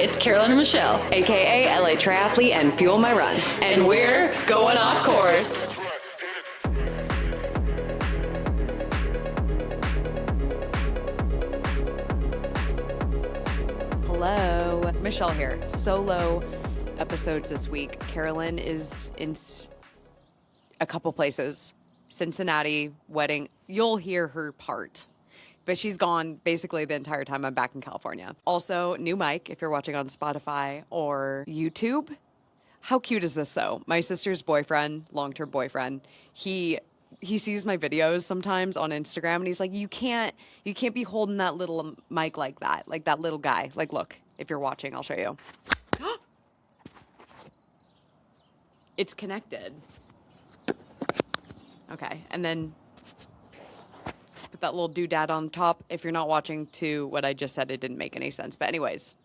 it's Carolyn and Michelle, aka LA Triathlete and Fuel My Run. And we're going off course. Hello, Michelle here. Solo episodes this week. Carolyn is in a couple places. Cincinnati, wedding. You'll hear her part. But she's gone basically the entire time I'm back in California. Also, new mic if you're watching on Spotify or YouTube. How cute is this though? My sister's boyfriend, long-term boyfriend, he sees my videos sometimes on Instagram and he's like, you can't be holding that little mic like that little guy. Like, look, if you're watching, I'll show you. It's connected. Okay, and then put that little doodad on top. If you're not watching to what I just said, it didn't make any sense. But anyways,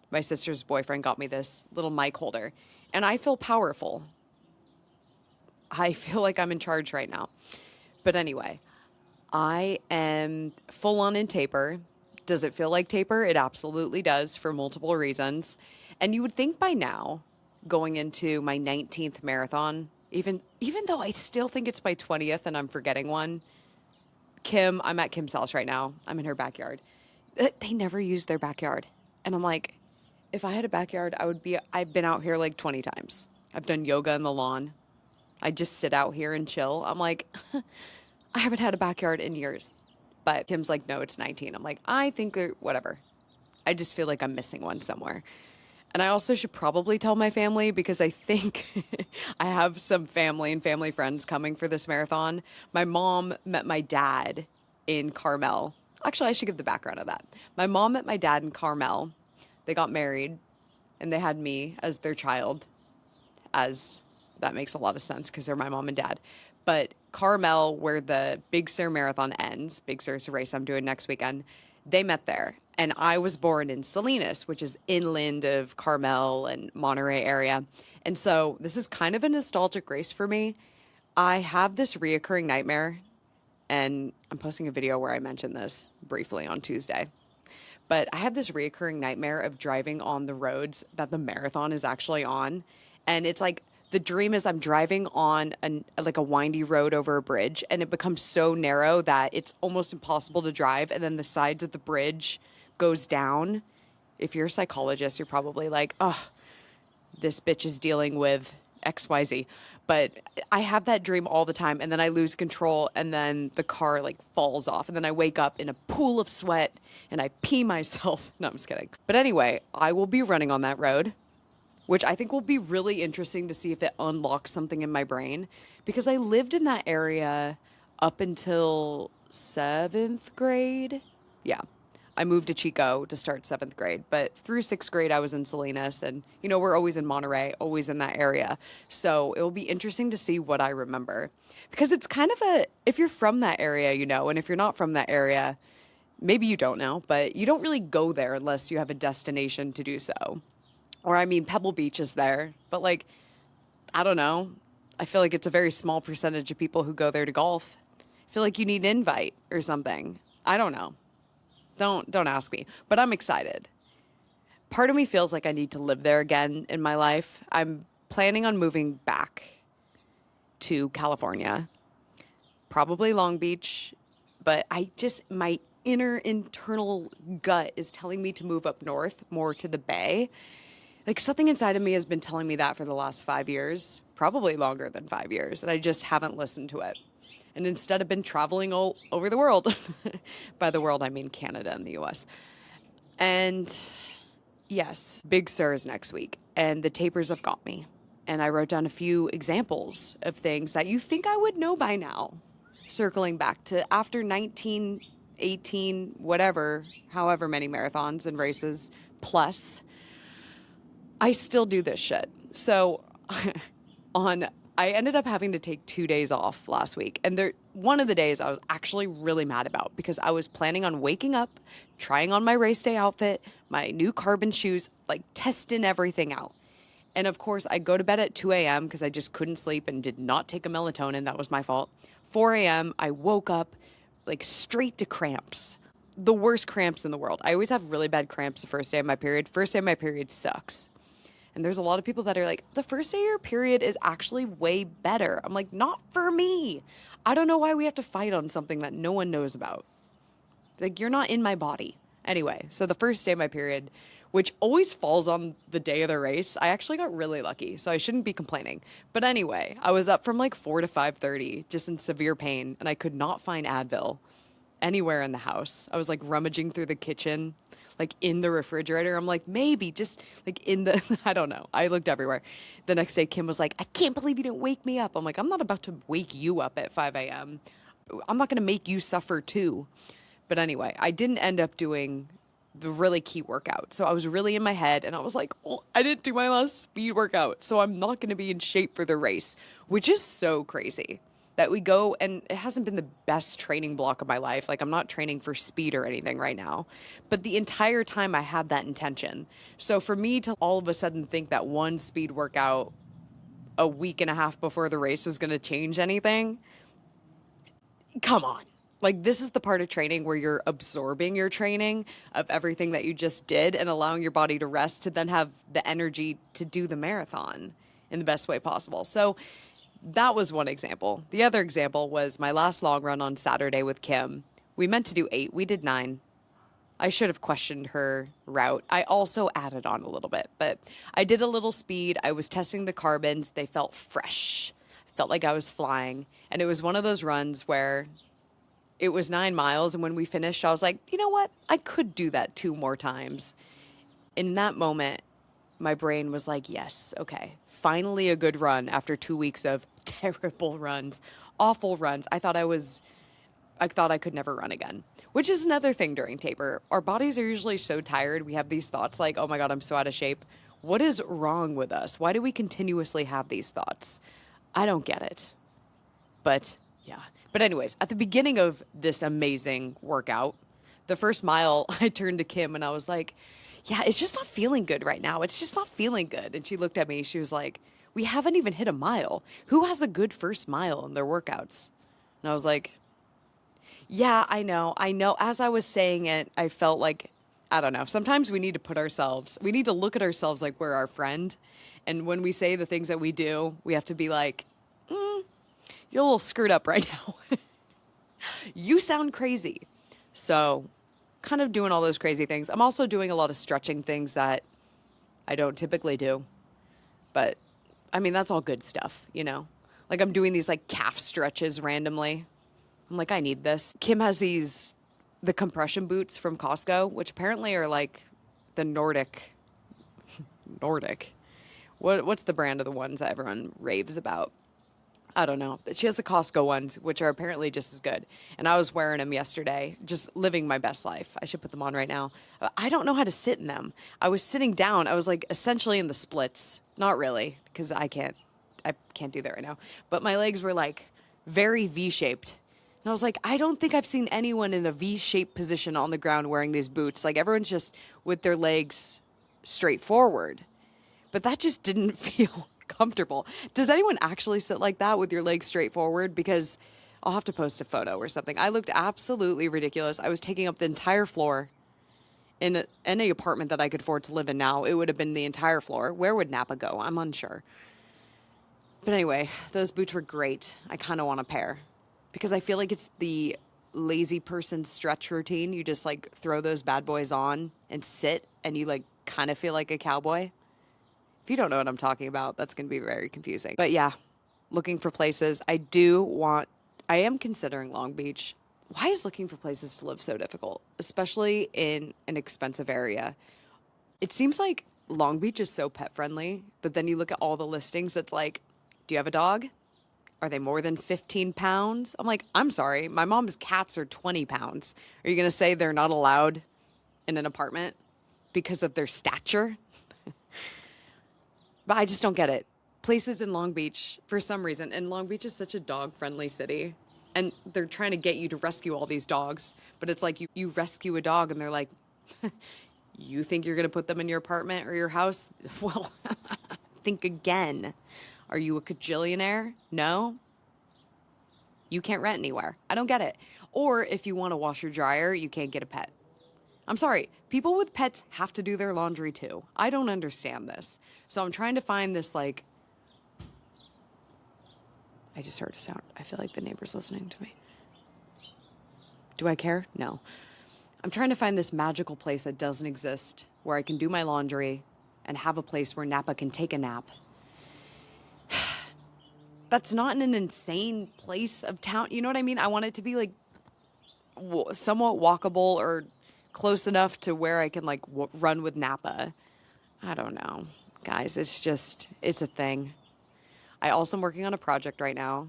my sister's boyfriend got me this little mic holder, and I feel powerful. I feel like I'm in charge right now. But anyway, I am full on in taper. Does it feel like taper? It absolutely does for multiple reasons. And you would think by now, going into my 19th marathon, even though I still think it's my 20th and I'm forgetting one, I'm at Kim's house right now. I'm in her backyard. They never use their backyard. And I'm like, if I had a backyard, I've been out here like 20 times. I've done yoga in the lawn. I just sit out here and chill. I'm like, I haven't had a backyard in years. But Kim's like, no, it's 19. I'm like, I think whatever. I just feel like I'm missing one somewhere. And I also should probably tell my family because I think I have some family and family friends coming for this marathon. My mom met my dad in Carmel. Actually, I should give the background of that. My mom met my dad in Carmel. They got married and they had me as their child, as that makes a lot of sense because they're my mom and dad. But Carmel, where the Big Sur Marathon ends, Big Sur is a race I'm doing next weekend, they met there. And I was born in Salinas, which is inland of Carmel and Monterey area. And so this is kind of a nostalgic race for me. I have this reoccurring nightmare, and I'm posting a video where I mentioned this briefly on Tuesday. But I have this reoccurring nightmare of driving on the roads that the marathon is actually on. And it's like, the dream is I'm driving on a windy road over a bridge, and it becomes so narrow that it's almost impossible to drive. And then the sides of the bridge goes down. If you're a psychologist, you're probably like, oh, this bitch is dealing with XYZ. But I have that dream all the time, and then I lose control, and then the car like falls off, and then I wake up in a pool of sweat, and I pee myself. No, I'm just kidding. But anyway, I will be running on that road, which I think will be really interesting to see if it unlocks something in my brain, because I lived in that area up until 7th grade. Yeah. I moved to Chico to start 7th grade, but through 6th grade, I was in Salinas, and, you know, we're always in Monterey, always in that area. So it will be interesting to see what I remember, because it's kind of if you're from that area, you know, and if you're not from that area, maybe you don't know, but you don't really go there unless you have a destination to do so. Or, I mean, Pebble Beach is there, but like, I don't know. I feel like it's a very small percentage of people who go there to golf. I feel like you need an invite or something. I don't know. Don't ask me, but I'm excited. Part of me feels like I need to live there again in my life. I'm planning on moving back to California, probably Long Beach, but my internal gut is telling me to move up north, more to the Bay. Like, something inside of me has been telling me that for the last 5 years, probably longer than 5 years, and I just haven't listened to it. And instead have been traveling all over the world. By the world, I mean Canada and the US. And yes, Big Sur is next week, and the tapers have got me. And I wrote down a few examples of things that you think I would know by now. Circling back to after 19, 18, whatever, however many marathons and races plus, I still do this shit. So I ended up having to take 2 days off last week. And one of the days I was actually really mad about, because I was planning on waking up, trying on my race day outfit, my new carbon shoes, like testing everything out. And of course, I go to bed at 2 a.m. because I just couldn't sleep and did not take a melatonin. That was my fault. 4 a.m., I woke up like straight to cramps. the worst cramps in the world. I always have really bad cramps the first day of my period. First day of my period sucks. And there's a lot of people that are like, the first day of your period is actually way better. I'm like, not for me. I don't know why we have to fight on something that no one knows about. Like, you're not in my body. Anyway, so the first day of my period, which always falls on the day of the race, I actually got really lucky, so I shouldn't be complaining. But anyway, I was up from like 4 to 5:30, just in severe pain, and I could not find Advil anywhere in the house. I was like rummaging through the kitchen, like in the refrigerator. I'm like, maybe just like in the, I don't know. I looked everywhere. The next day, Kim was like, I can't believe you didn't wake me up. I'm like, I'm not about to wake you up at 5 a.m. I'm not going to make you suffer too. But anyway, I didn't end up doing the really key workout. So I was really in my head and I was like, oh, I didn't do my last speed workout. So I'm not going to be in shape for the race, which is so crazy that we go, and it hasn't been the best training block of my life. Like, I'm not training for speed or anything right now, but the entire time I had that intention. So for me to all of a sudden think that one speed workout a week and a half before the race was going to change anything, come on. Like, this is the part of training where you're absorbing your training of everything that you just did and allowing your body to rest to then have the energy to do the marathon in the best way possible. So that was one example. The other example was my last long run on Saturday with Kim. We meant to do 8. We did 9. I should have questioned her route. I also added on a little bit, but I did a little speed. I was testing the carbons. They felt fresh. Felt like I was flying. And it was one of those runs where it was 9 miles. And when we finished, I was like, you know what? I could do that 2 more times. In that moment, my brain was like, yes, okay, finally a good run after 2 weeks of terrible runs, awful runs. I thought I could never run again, which is another thing during taper. Our bodies are usually so tired. We have these thoughts like, oh my God, I'm so out of shape. What is wrong with us? Why do we continuously have these thoughts? I don't get it. But yeah. But anyways, at the beginning of this amazing workout, the first mile, I turned to Kim and I was like, yeah, it's just not feeling good right now. It's just not feeling good. And she looked at me. She was like, we haven't even hit a mile. Who has a good first mile in their workouts? And I was like, yeah, I know. As I was saying it, I felt like, I don't know. Sometimes we need to look at ourselves like we're our friend. And when we say the things that we do, we have to be like, you're a little screwed up right now. You sound crazy. So kind of doing all those crazy things. I'm also doing a lot of stretching things that I don't typically do. But I mean, that's all good stuff, you know? Like, I'm doing these like calf stretches randomly. I'm like, I need this. Kim has the compression boots from Costco, which apparently are like the Nordic. What's the brand of the ones that everyone raves about? I don't know. She has the Costco ones, which are apparently just as good. And I was wearing them yesterday, just living my best life. I should put them on right now. I don't know how to sit in them. I was sitting down. I was like essentially in the splits. Not really, because I can't do that right now. But my legs were like very V-shaped. And I was like, I don't think I've seen anyone in a V-shaped position on the ground wearing these boots. Like, everyone's just with their legs straight forward. But that just didn't feel comfortable. Does anyone actually sit like that with your legs straight forward? Because I'll have to post a photo or something. I looked absolutely ridiculous. I was taking up the entire floor. In any apartment that I could afford to live in now, it would have been the entire floor. Where would Napa go? I'm unsure. But anyway, those boots were great. I kind of want a pair because I feel like it's the lazy person stretch routine. You just like throw those bad boys on and sit and you like kind of feel like a cowboy. If you don't know what I'm talking about, that's going to be very confusing. But yeah, looking for places. I am considering Long Beach. Why is looking for places to live so difficult, especially in an expensive area? It seems like Long Beach is so pet friendly, but then you look at all the listings, it's like, do you have a dog? Are they more than 15 pounds? I'm like, I'm sorry, my mom's cats are 20 pounds. Are you going to say they're not allowed in an apartment because of their stature? But I just don't get it. Places in Long Beach, for some reason, and Long Beach is such a dog-friendly city, and they're trying to get you to rescue all these dogs, but it's like you rescue a dog, and they're like, you think you're going to put them in your apartment or your house? Well, think again. Are you a cajillionaire? No? You can't rent anywhere. I don't get it. Or if you want to wash your dryer, you can't get a pet. I'm sorry, people with pets have to do their laundry too. I don't understand this. So I'm trying to find this, like, I just heard a sound. I feel like the neighbor's listening to me. Do I care? No. I'm trying to find this magical place that doesn't exist where I can do my laundry and have a place where Napa can take a nap. That's not in an insane place of town. You know what I mean? I want it to be like somewhat walkable or close enough to where I can like run with Napa. I don't know. Guys, it's a thing. I also am working on a project right now,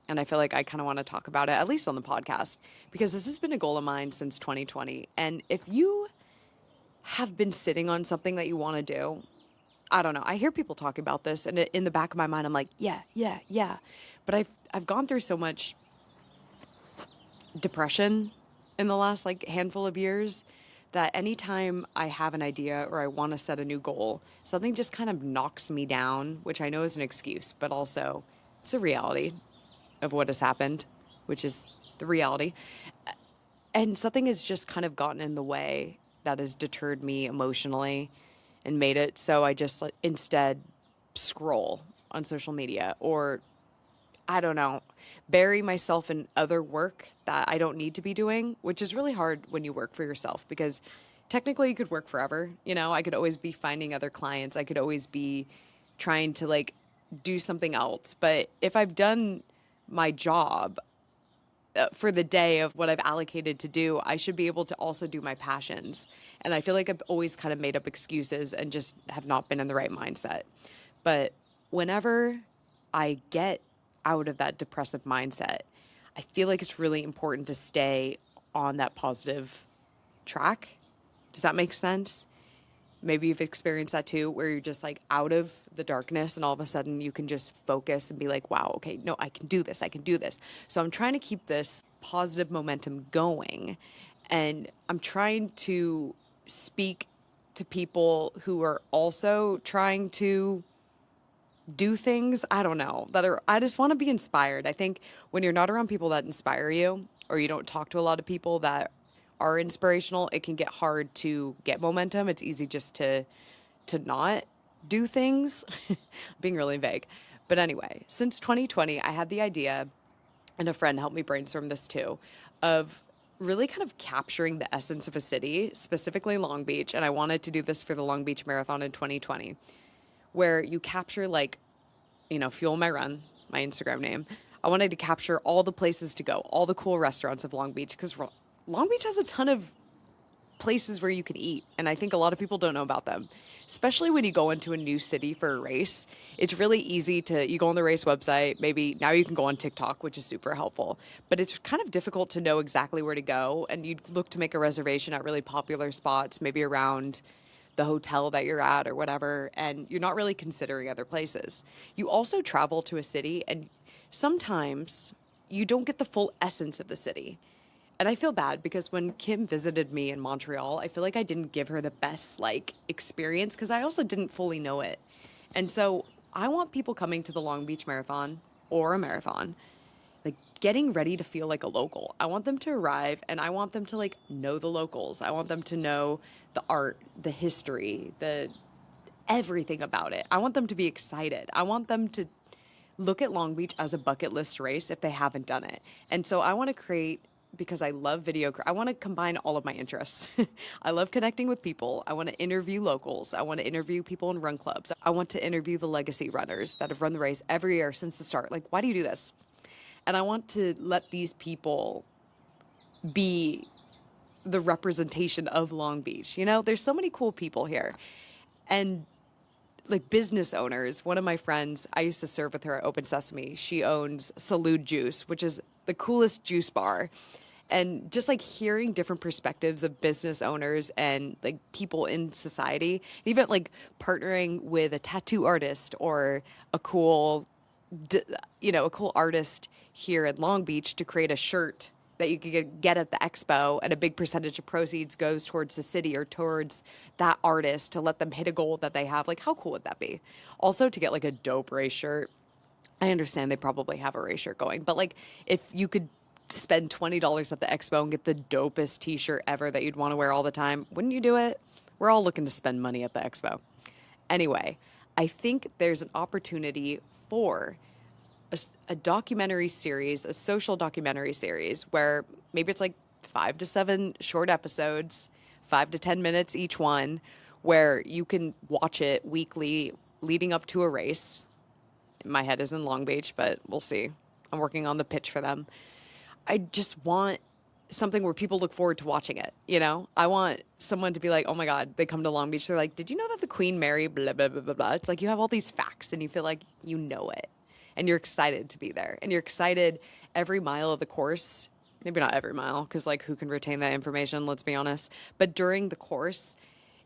and I feel like I kind of want to talk about it, at least on the podcast, because this has been a goal of mine since 2020. And if you have been sitting on something that you want to do, I don't know. I hear people talk about this, and in the back of my mind, I'm like, yeah. But I've gone through so much depression in the last like handful of years that anytime I have an idea or I want to set a new goal, something just kind of knocks me down, which I know is an excuse, but also it's a reality of what has happened, which is the reality. And something has just kind of gotten in the way that has deterred me emotionally and made it so I just like, instead scroll on social media or, I don't know, bury myself in other work that I don't need to be doing, which is really hard when you work for yourself because technically you could work forever. You know, I could always be finding other clients. I could always be trying to like do something else. But if I've done my job for the day of what I've allocated to do, I should be able to also do my passions. And I feel like I've always kind of made up excuses and just have not been in the right mindset. But whenever I get out of that depressive mindset, I feel like it's really important to stay on that positive track. Does that make sense? Maybe you've experienced that too, where you're just like out of the darkness and all of a sudden you can just focus and be like, wow, okay, no, I can do this. I can do this. So I'm trying to keep this positive momentum going. And I'm trying to speak to people who are also trying to do things, I don't know, I just want to be inspired. I think when you're not around people that inspire you, or you don't talk to a lot of people that are inspirational, it can get hard to get momentum. It's easy just to not do things. Being really vague. But anyway, since 2020, I had the idea, and a friend helped me brainstorm this too, of really kind of capturing the essence of a city, specifically Long Beach. And I wanted to do this for the Long Beach Marathon in 2020, where you capture like, you know, Fuel My Run, my Instagram name. I wanted to capture all the places to go, all the cool restaurants of Long Beach, because Long Beach has a ton of places where you can eat, and I think a lot of people don't know about them, especially when you go into a new city for a race. It's really easy you go on the race website, maybe now you can go on TikTok, which is super helpful, but it's kind of difficult to know exactly where to go, and you'd look to make a reservation at really popular spots, maybe around the hotel that you're at or whatever, and you're not really considering other places. You also travel to a city, and sometimes you don't get the full essence of the city. And I feel bad because when Kim visited me in Montreal, I feel like I didn't give her the best like experience because I also didn't fully know it. And so I want people coming to the Long Beach Marathon or a marathon, like getting ready to feel like a local. I want them to arrive and I want them to like know the locals. I want them to know the art, the history, the everything about it. I want them to be excited. I want them to look at Long Beach as a bucket list race if they haven't done it. And so I want to create, because I love video, I want to combine all of my interests. I love connecting with people. I want to interview locals. I want to interview people in run clubs. I want to interview the legacy runners that have run the race every year since the start. Like, why do you do this? And I want to let these people be the representation of Long Beach. You know, there's so many cool people here. And like business owners, one of my friends, I used to serve with her at Open Sesame. She owns Salud Juice, which is the coolest juice bar. And just like hearing different perspectives of business owners and like people in society, even like partnering with a tattoo artist or a cool, a cool artist here in Long Beach to create a shirt that you could get at the expo, and a big percentage of proceeds goes towards the city or towards that artist to let them hit a goal that they have. Like, how cool would that be? Also, to get like a dope race shirt, I understand they probably have a race shirt going, but like if you could spend $20 at the expo and get the dopest t-shirt ever that you'd want to wear all the time, wouldn't you do it? We're all looking to spend money at the expo. Anyway, I think there's an opportunity for a documentary series, a social documentary series, where maybe it's like 5 to 7 short episodes, 5 to 10 minutes each one, where you can watch it weekly leading up to a race. My head is in Long Beach, but we'll see. I'm working on the pitch for them. I just want something where people look forward to watching it, you know? I want someone to be like, oh my God, they come to Long Beach, they're like, did you know that the Queen Mary, blah, blah, blah, blah, blah. It's like you have all these facts and you feel like you know it. And you're excited to be there. And you're excited every mile of the course. Maybe not every mile, because like who can retain that information, let's be honest. But during the course,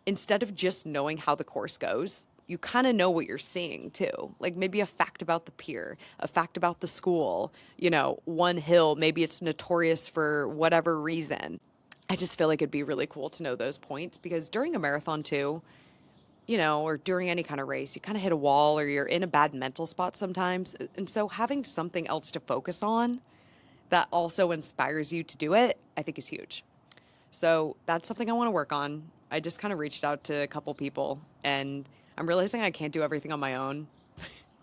instead of just knowing how the course goes, you kind of know what you're seeing too. Like maybe a fact about the pier, a fact about the school, you know, one hill, maybe it's notorious for whatever reason. I just feel like it'd be really cool to know those points, because during a marathon too, you know, or during any kind of race, you kind of hit a wall or you're in a bad mental spot sometimes. And so having something else to focus on that also inspires you to do it, I think is huge. So that's something I want to work on. I just kind of reached out to a couple people and I'm realizing I can't do everything on my own.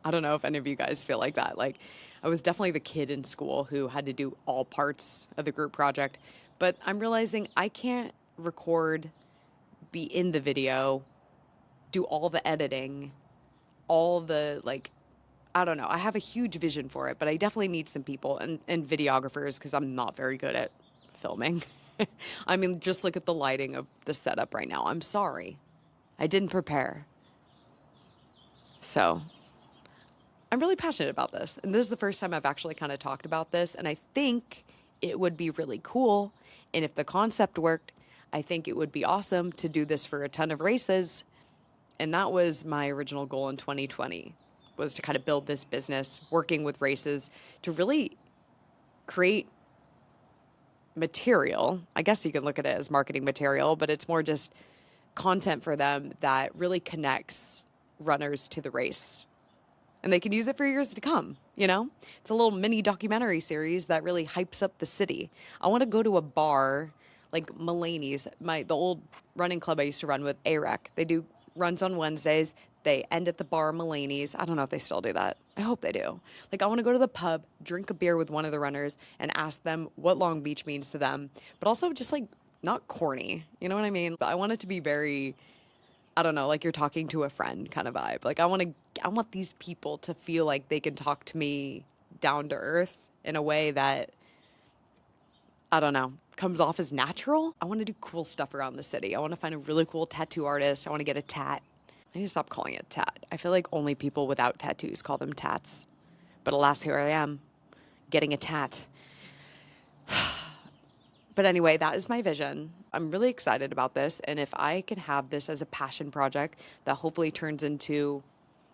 I don't know if any of you guys feel like that. Like, I was definitely the kid in school who had to do all parts of the group project, but I'm realizing I can't record, be in the video, do all the editing, all the, like, I don't know. I have a huge vision for it, but I definitely need some people and videographers because I'm not very good at filming. I mean, just look at the lighting of the setup right now. I'm sorry. I didn't prepare. So I'm really passionate about this. And this is the first time I've actually kind of talked about this. And I think it would be really cool. And if the concept worked, I think it would be awesome to do this for a ton of races. And that was my original goal in 2020, was to kind of build this business, working with races to really create material. I guess you can look at it as marketing material, but it's more just content for them that really connects runners to the race. And they can use it for years to come, you know? It's a little mini documentary series that really hypes up the city. I want to go to a bar like Mulaney's, the old running club I used to run with, AREC. They do runs on Wednesdays. They end at the bar Mulaney's. I don't know if they still do that. I hope they do. Like, I want to go to the pub, drink a beer with one of the runners, and ask them what Long Beach means to them. But also just, like, not corny. You know what I mean? But I want it to be very, I don't know, like you're talking to a friend kind of vibe. Like, I want these people to feel like they can talk to me down to earth in a way that, I don't know, comes off as natural. I want to do cool stuff around the city. I want to find a really cool tattoo artist. I want to get a tat. I need to stop calling it tat. I feel like only people without tattoos call them tats. But alas, here I am, getting a tat. But anyway, that is my vision. I'm really excited about this. And if I can have this as a passion project that hopefully turns into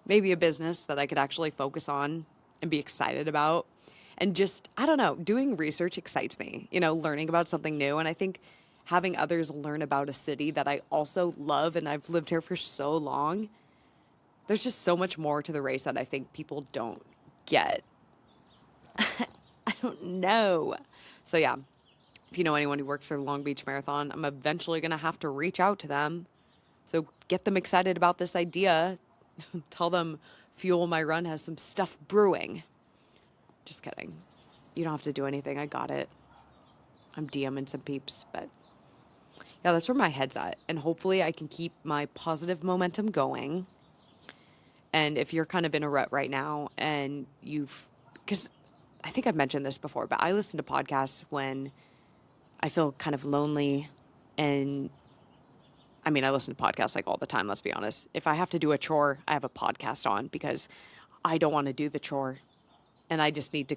maybe a business that I could actually focus on and be excited about. And just, I don't know, doing research excites me, you know, learning about something new. And I think having others learn about a city that I also love and I've lived here for so long, there's just so much more to the race that I think people don't get. I don't know. So yeah, if you know anyone who works for the Long Beach Marathon, I'm eventually going to have to reach out to them. So get them excited about this idea. Tell them Fuel My Run has some stuff brewing. Just kidding. You don't have to do anything. I got it. I'm DMing some peeps, but yeah, that's where my head's at. And hopefully I can keep my positive momentum going. And if you're kind of in a rut right now and because I think I've mentioned this before, but I listen to podcasts when I feel kind of lonely. And I mean, I listen to podcasts like all the time, let's be honest. If I have to do a chore, I have a podcast on because I don't want to do the chore. And I just need to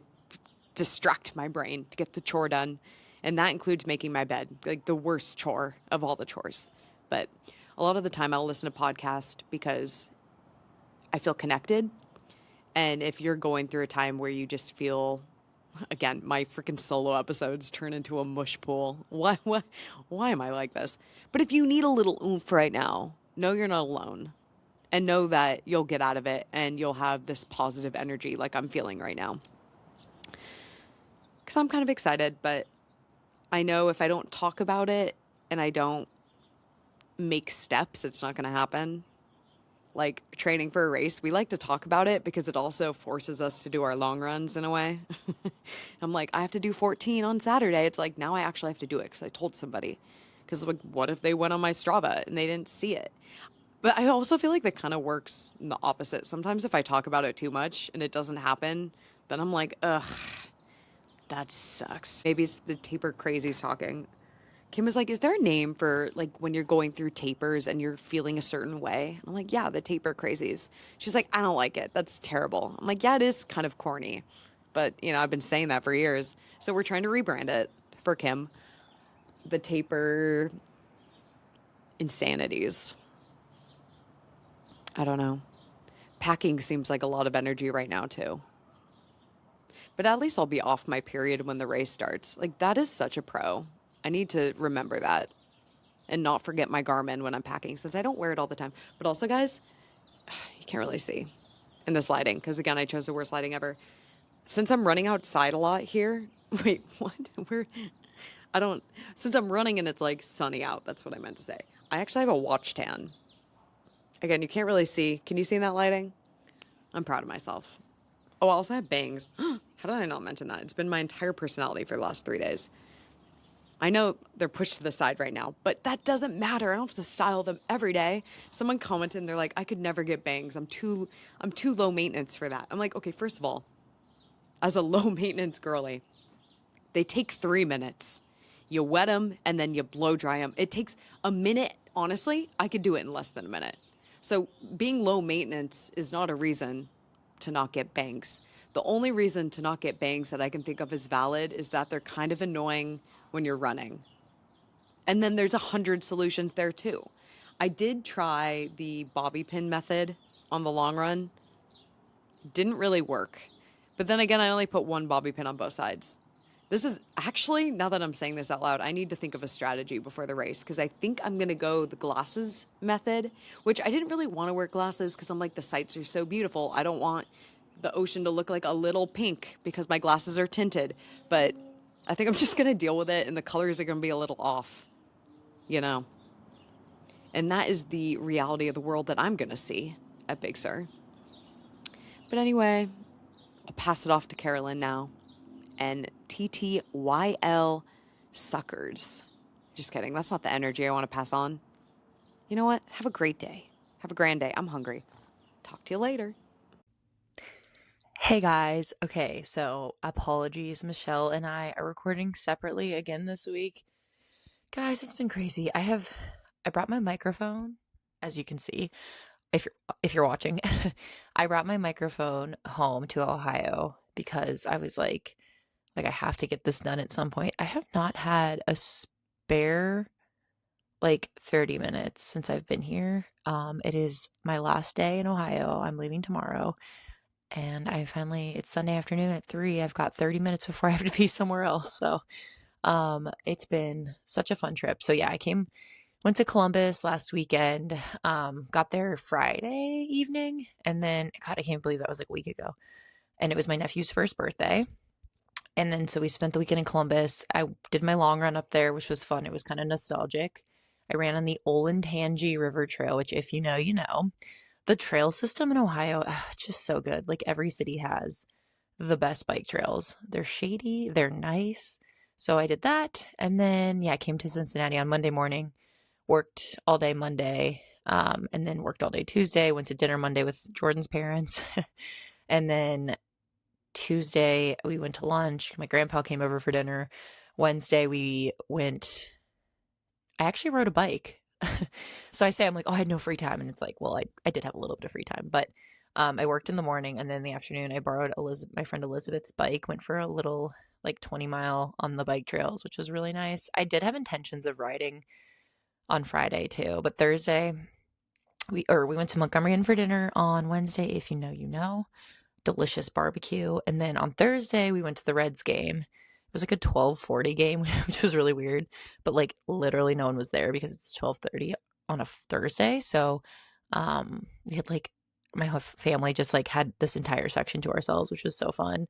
distract my brain to get the chore done. And that includes making my bed, like the worst chore of all the chores. But a lot of the time I'll listen to podcasts because I feel connected. And if you're going through a time where you just feel, again, my freaking solo episodes turn into a mush pool. Why am I like this? But if you need a little oomph right now, know you're not alone. and know that you'll get out of it and you'll have this positive energy like I'm feeling right now. Because I'm kind of excited, but I know if I don't talk about it and I don't make steps, it's not going to happen. Like training for a race, we like to talk about it because it also forces us to do our long runs in a way. I'm like, I have to do 14 on Saturday. It's like, now I actually have to do it because I told somebody. Because, like, what if they went on my Strava and they didn't see it? But I also feel like that kind of works in the opposite. Sometimes if I talk about it too much and it doesn't happen, then I'm like, ugh, that sucks. Maybe it's the taper crazies talking. Kim was like, is there a name for like when you're going through tapers and you're feeling a certain way? I'm like, yeah, the taper crazies. She's like, I don't like it. That's terrible. I'm like, yeah, it is kind of corny. But, you know, I've been saying that for years. So we're trying to rebrand it for Kim. The taper insanities. I don't know. Packing seems like a lot of energy right now, too. But at least I'll be off my period when the race starts. Like, that is such a pro. I need to remember that and not forget my Garmin when I'm packing since I don't wear it all the time. But also, guys, you can't really see in this lighting because, again, I chose the worst lighting ever. Since I'm running outside a lot here, wait, what? Since I'm running and it's like sunny out, that's what I meant to say. I actually have a watch tan. Again, you can't really see. Can you see in that lighting? I'm proud of myself. Oh, I also have bangs. How did I not mention that? It's been my entire personality for the last 3 days. I know they're pushed to the side right now, but that doesn't matter. I don't have to style them every day. Someone commented and they're like, I could never get bangs. I'm too low maintenance for that. I'm like, okay, first of all, as a low maintenance girly, they take 3 minutes. You wet them and then you blow dry them. It takes a minute. Honestly, I could do it in less than a minute. So being low maintenance is not a reason to not get bangs. The only reason to not get bangs that I can think of as valid is that they're kind of annoying when you're running. And then there's 100 solutions there too. I did try the bobby pin method on the long run. Didn't really work. But then again, I only put one bobby pin on both sides. This is actually, now that I'm saying this out loud, I need to think of a strategy before the race because I think I'm going to go the glasses method, which I didn't really want to wear glasses because I'm like, the sights are so beautiful. I don't want the ocean to look like a little pink because my glasses are tinted. But I think I'm just going to deal with it and the colors are going to be a little off, you know. And that is the reality of the world that I'm going to see at Big Sur. But anyway, I'll pass it off to Carolyn now. And TTYL suckers. Just kidding. That's not the energy I want to pass on. You know what? Have a great day. Have a grand day. I'm hungry. Talk to you later. Hey guys. Okay, so apologies. Michelle and I are recording separately again this week. Guys, it's been crazy. I brought my microphone, as you can see, if you're watching. I brought my microphone home to Ohio because I was like I have to get this done at some point. I have not had a spare like 30 minutes since I've been here. It is my last day in Ohio. I'm leaving tomorrow. And it's Sunday afternoon at 3. I've got 30 minutes before I have to be somewhere else. So, it's been such a fun trip. So yeah, went to Columbus last weekend, got there Friday evening. And then, God, I can't believe that was like a week ago. And it was my nephew's first birthday. And then, so we spent the weekend in Columbus. I did my long run up there, which was fun. It was kind of nostalgic. I ran on the Olentangy River Trail, which if you know, you know. The trail system in Ohio, just so good. Like every city has the best bike trails. They're shady, they're nice. So I did that. And then, yeah, I came to Cincinnati on Monday morning, worked all day Monday, and then worked all day Tuesday, went to dinner Monday with Jordan's parents. And then Tuesday, we went to lunch. My grandpa came over for dinner. Wednesday, I actually rode a bike. So I say, I'm like, oh, I had no free time. And it's like, well, I did have a little bit of free time, but I worked in the morning and then in the afternoon I borrowed my friend Elizabeth's bike, went for a little like 20-mile on the bike trails, which was really nice. I did have intentions of riding on Friday too, but Thursday we went to Montgomery Inn for dinner on Wednesday. If you know, you know, delicious barbecue. And then on Thursday we went to the Reds game. It was like a 12:40 game, which was really weird, but like literally no one was there because it's 12:30 on a Thursday. So We had like my whole family just like had this entire section to ourselves, which was so fun.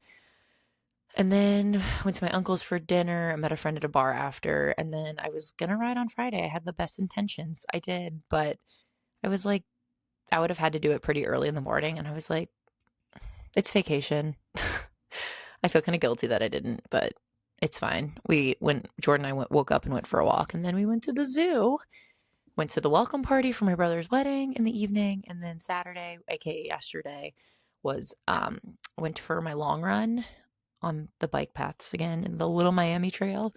And then went to my uncle's for dinner. I met a friend at a bar after, and then I was gonna ride on Friday. I had the best intentions. I did, but I was like, I would have had to do it pretty early in the morning, and I was like, it's vacation. I feel kind of guilty that I didn't, but it's fine. Jordan and I woke up and went for a walk, and then we went to the zoo, went to the welcome party for my brother's wedding in the evening, and then Saturday, aka yesterday, was went for my long run on the bike paths again in the Little Miami Trail.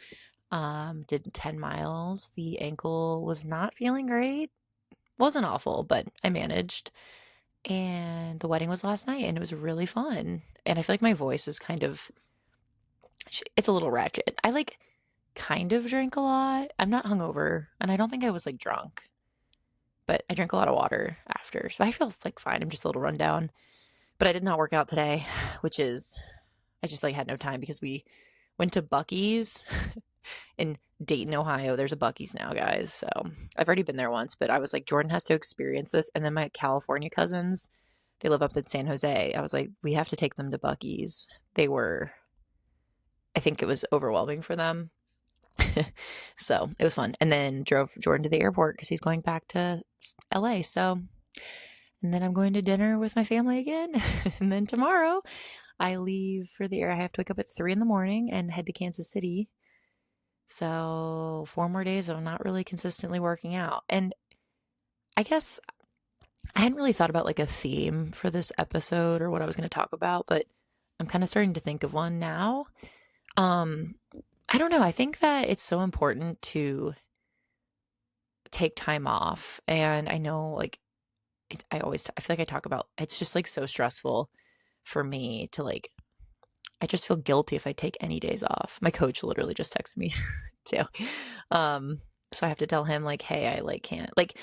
Did 10 miles. The ankle was not feeling great. Wasn't awful, but I managed. And the wedding was last night and it was really fun. And I feel like my voice is it's a little ratchet. I like kind of drank a lot. I'm not hungover and I don't think I was like drunk, but I drank a lot of water after. So I feel like fine. I'm just a little run down. But I did not work out today, which is, I just like had no time because we went to Buc-ee's in Dayton, Ohio. There's a Buc-ee's now, guys. So I've already been there once, but I was like, Jordan has to experience this. And then my California cousins, they live up in San Jose. I was like, we have to take them to Buc-ee's. I think it was overwhelming for them. So it was fun. And then drove Jordan to the airport because he's going back to LA. So, and then I'm going to dinner with my family again. And then tomorrow I leave for the air. I have to wake up at 3 a.m. and head to Kansas City. So 4 more days of not really consistently working out. And I guess I hadn't really thought about like a theme for this episode or what I was going to talk about, but I'm kind of starting to think of one now. I don't know. I think that it's so important to take time off. And I know like I feel like I talk about it's just like so stressful for me to like I just feel guilty if I take any days off. My coach literally just texted me too. So I have to tell him like, hey, I like can't like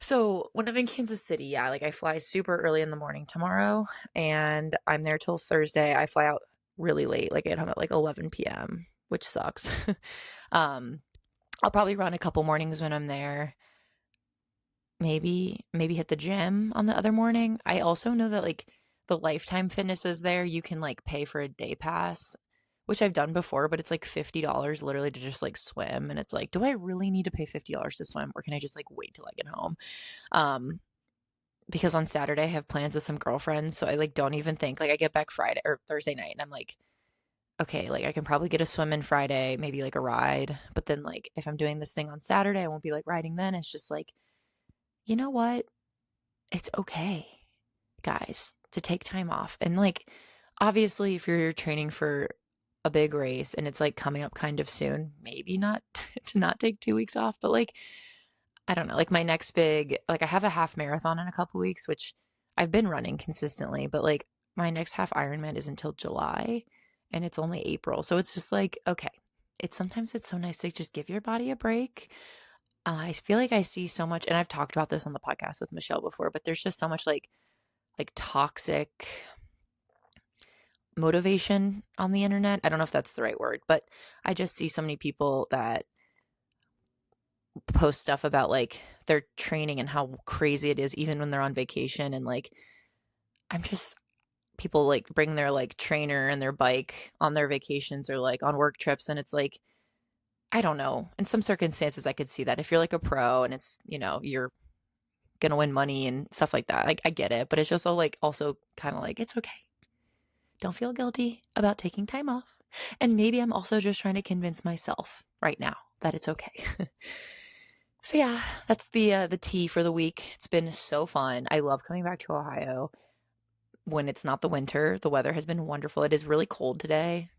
so when I'm in Kansas City, yeah, like I fly super early in the morning tomorrow and I'm there till Thursday. I fly out really late, like I get home at like 11 p.m., which sucks. um I'll probably run a couple mornings when I'm there. Maybe hit the gym on the other morning. I also know that like the Lifetime Fitness is there. You can like pay for a day pass, which I've done before, but it's like $50 literally to just like swim. And it's like, do I really need to pay $50 to swim, or can I just like wait till I get home? Because on Saturday I have plans with some girlfriends, so I like don't even think like I get back Friday or Thursday night and I'm like, okay, like I can probably get a swim in Friday, maybe like a ride. But then like if I'm doing this thing on Saturday, I won't be like riding then. It's just like, you know what? It's okay, guys, to take time off. And like, obviously, if you're training for a big race and it's like coming up kind of soon, maybe not to not take 2 weeks off, but like, I don't know, like my next big, like I have a half marathon in a couple weeks, which I've been running consistently, but like my next half Ironman is until July and it's only April. So it's just like, okay, sometimes it's so nice to just give your body a break. I feel like I see so much, and I've talked about this on the podcast with Michelle before, but there's just so much like toxic motivation on the internet. I don't know if that's the right word, but I just see so many people that post stuff about like their training and how crazy it is even when they're on vacation. And like, people like bring their like trainer and their bike on their vacations or like on work trips. And it's like, I don't know. In some circumstances, I could see that if you're like a pro and it's, you're gonna win money and stuff like that. Like I get it, but it's just also kind of like it's okay. Don't feel guilty about taking time off. And maybe I'm also just trying to convince myself right now that it's okay. So yeah, that's the tea for the week. It's been so fun. I love coming back to Ohio when it's not the winter. The weather has been wonderful. It is really cold today,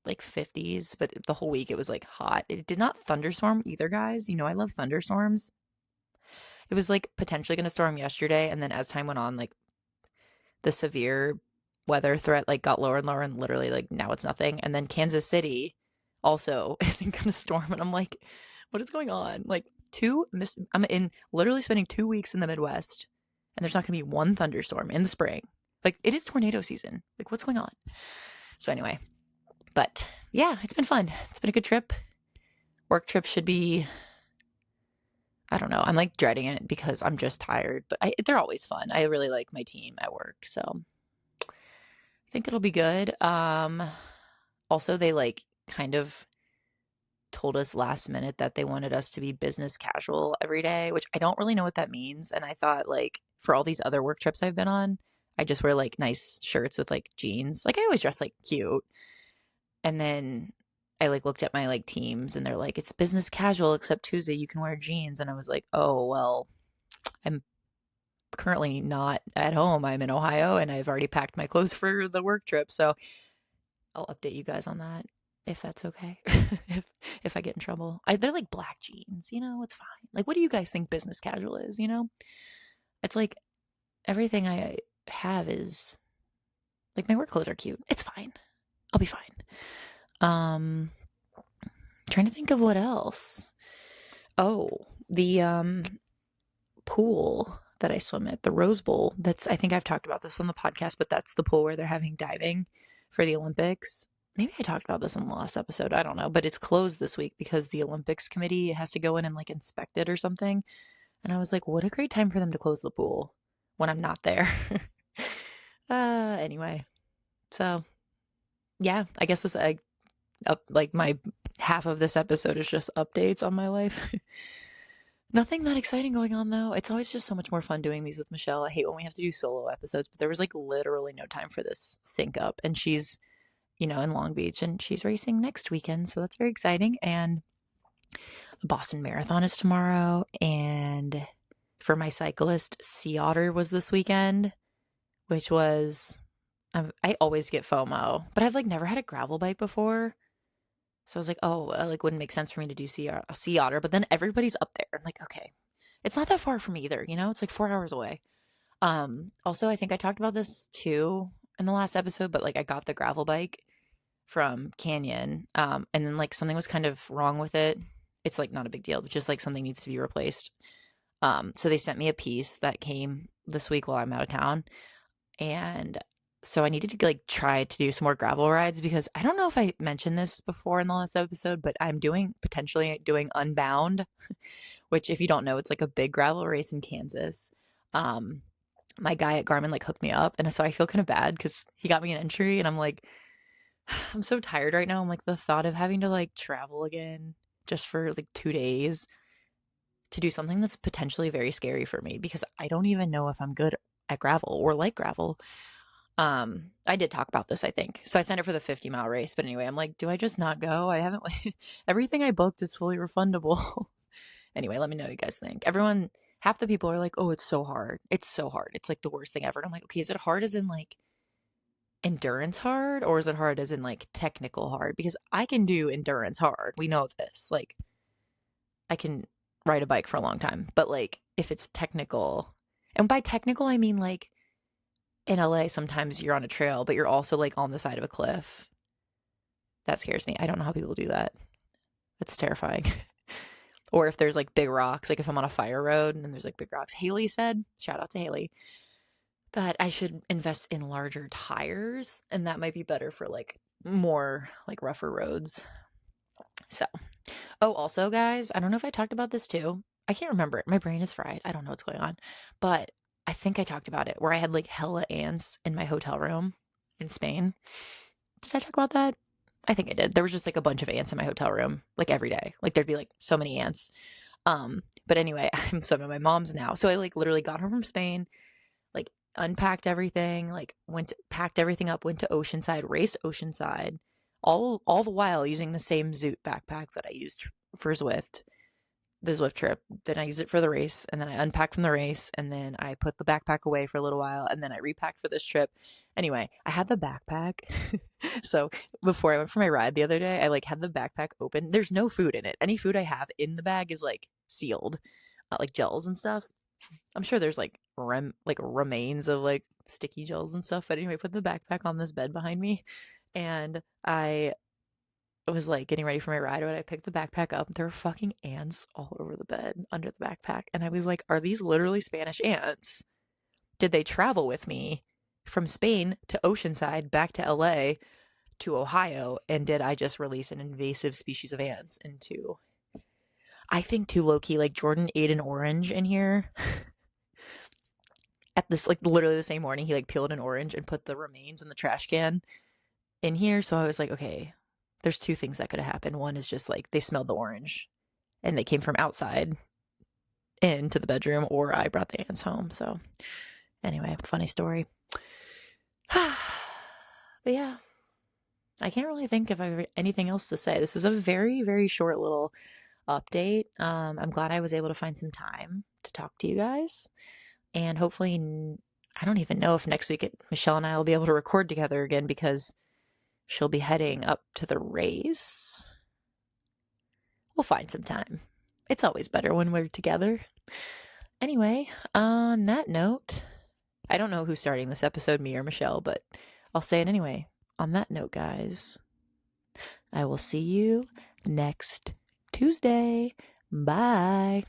like 50s, but the whole week it was like hot. It did not thunderstorm either, guys. I love thunderstorms. It was like potentially going to storm yesterday, and then as time went on, like the severe weather threat like got lower and lower, and literally like now it's nothing. And then Kansas City also isn't going to storm, and I'm like, what is going on? Like I'm in literally spending 2 weeks in the Midwest, and there's not going to be one thunderstorm in the spring. Like it is tornado season. Like what's going on? So anyway, but yeah, it's been fun. It's been a good trip. Work trip should be, I don't know. I'm like dreading it because I'm just tired, but they're always fun. I really like my team at work, so I think it'll be good. Also they like kind of told us last minute that they wanted us to be business casual every day, which I don't really know what that means. And I thought like for all these other work trips I've been on, I just wear like nice shirts with like jeans. Like I always dress like cute. And then I like looked at my like teams and they're like, it's business casual except Tuesday you can wear jeans. And I was like, oh, well, I'm currently not at home. I'm in Ohio and I've already packed my clothes for the work trip. So I'll update you guys on that if that's okay. if I get in trouble. They're like black jeans, it's fine. Like what do you guys think business casual is? It's like everything I have is like my work clothes are cute. It's fine. I'll be fine. Um trying to think of what else. Oh, the pool that I swim at, the Rose Bowl. I think I've talked about this on the podcast, but that's the pool where they're having diving for the Olympics. Maybe I talked about this in the last episode. I don't know, but it's closed this week because the Olympics committee has to go in and like inspect it or something. And I was like, what a great time for them to close the pool when I'm not there. Anyway, so yeah, I guess this like my half of this episode is just updates on my life. Nothing that exciting going on though. It's always just so much more fun doing these with Michelle. I hate when we have to do solo episodes, but there was like literally no time for this sync up. And she's, in Long Beach and she's racing next weekend. So that's very exciting. And the Boston Marathon is tomorrow. And for my cyclist, Sea Otter was this weekend, which was, I always get FOMO, but I've like never had a gravel bike before. So I was like, oh, it like wouldn't make sense for me to do Sea Otter, but then everybody's up there. I'm like, okay, it's not that far from me either. It's like 4 hours away. Also, I think I talked about this too in the last episode, but like I got the gravel bike from Canyon, and then like something was kind of wrong with it. It's like not a big deal, but just like something needs to be replaced. So they sent me a piece that came this week while I'm out of town, and so I needed to like try to do some more gravel rides because I don't know if I mentioned this before in the last episode, but I'm potentially doing Unbound, which if you don't know, it's like a big gravel race in Kansas. My guy at Garmin like hooked me up, and so I feel kind of bad because he got me an entry, and I'm like, I'm so tired right now. I'm like the thought of having to like travel again just for like 2 days to do something that's potentially very scary for me because I don't even know if I'm good at gravel or like gravel. I did talk about this, I think. So I signed up for the 50-mile race, but anyway, I'm like, do I just not go? I haven't like everything I booked is fully refundable. Anyway, let me know what you guys think. Half the people are like, oh, it's so hard. It's so hard. It's like the worst thing ever. And I'm like, okay, is it hard as in like endurance hard or is it hard as in like technical hard? Because I can do endurance hard. We know this. Like I can ride a bike for a long time, but like if it's technical, and by technical I mean like in LA sometimes you're on a trail, but you're also like on the side of a cliff. That scares me. I don't know how people do that. That's terrifying. Or if there's like big rocks, like if I'm on a fire road and then there's like big rocks. Haley said, shout out to Haley, that I should invest in larger tires and that might be better for like more like rougher roads. So, oh, also guys, I don't know if I talked about this too. I can't remember it. My brain is fried. I don't know what's going on. But I think I talked about it where I had like hella ants in my hotel room in Spain. Did I talk about that? I think I did. There was just like a bunch of ants in my hotel room, like every day. Like there'd be like so many ants. But anyway, I'm some of my mom's now. So I like literally got home from Spain, like unpacked everything, like packed everything up, went to Oceanside, raced Oceanside, all the while using the same Zoot backpack that I used for the Zwift trip. Then I used it for the race, and then I unpacked from the race, and then I put the backpack away for a little while, and then I repacked for this trip. Anyway, I had the backpack. So before I went for my ride the other day, I like had the backpack open. There's no food in it. Any food I have in the bag is like sealed, like gels and stuff. I'm sure there's like remains of like sticky gels and stuff. But anyway, put the backpack on this bed behind me, and I was like getting ready for my ride when I picked the backpack up. There were fucking ants all over the bed under the backpack. And I was like, are these literally Spanish ants? Did they travel with me from Spain to Oceanside, back to LA to Ohio? And did I just release an invasive species of ants into... I think too low key, like Jordan ate an orange in here at this, like literally the same morning. He like peeled an orange and put the remains in the trash can in here. So I was like, okay, there's two things that could have happened. One is just like they smelled the orange and they came from outside into the bedroom, or I brought the ants home. So anyway, funny story. But yeah, I can't really think if I have anything else to say. This is a very, very short little update. I'm glad I was able to find some time to talk to you guys. And hopefully, I don't even know if next week Michelle and I will be able to record together again because she'll be heading up to the race. We'll find some time. It's always better when we're together. Anyway, on that note, I don't know who's starting this episode, me or Michelle, but I'll say it anyway. On that note, guys, I will see you next Tuesday. Bye.